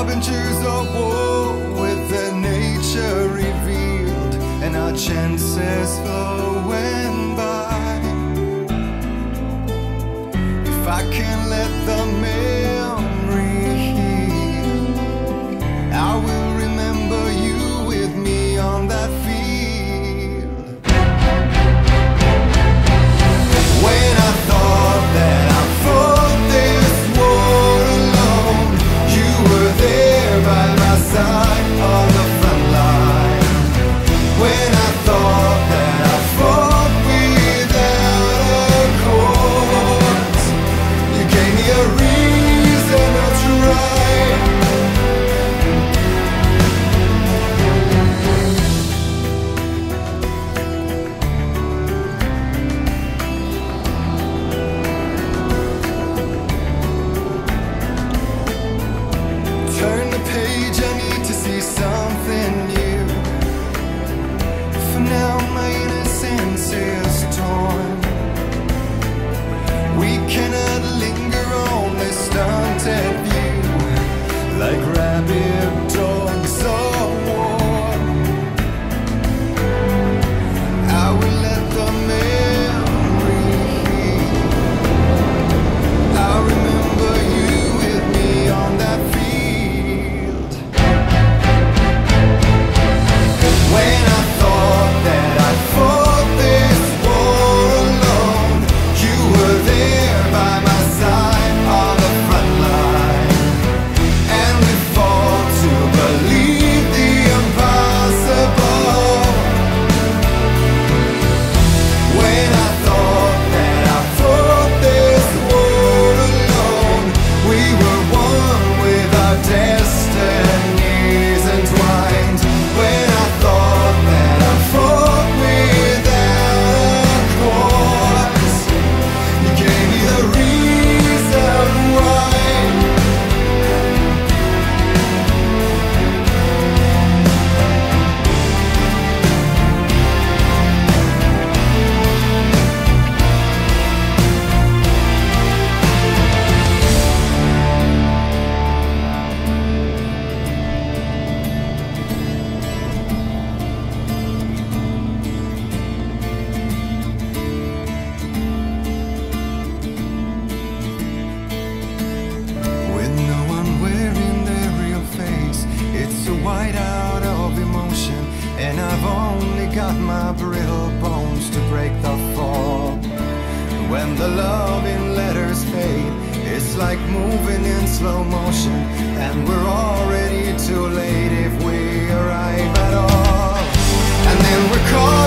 harbingers of war with their nature revealed and our chances flowing by. If I can let the memory heal, I will remember you with me on that field. When I thought that I fought this war alone, you were there by my side on the front line. When I thought that I fought without a cause, you gave me a reason to try. Turn the page, I need to see something new. For now my innocence is torn. We cannot linger on this stunted view, like rabid dogs of war. I will let the memory heal. I remember you with me on that field. When I thought that I fought this war alone, you were there by my side on the front line. And we fought to believe the impossible. When I thought that I fought this war alone, we were one with our destinies entwined. When I thought that I fought without a cause, you gave me the reason why. With no one wearing their real face, it's a whiteout of emotion, and I've only got my brittle bones to break the fall. When the love in letters fade, it's like moving in slow motion, and we're already too late if we arrive at all. And then we're caught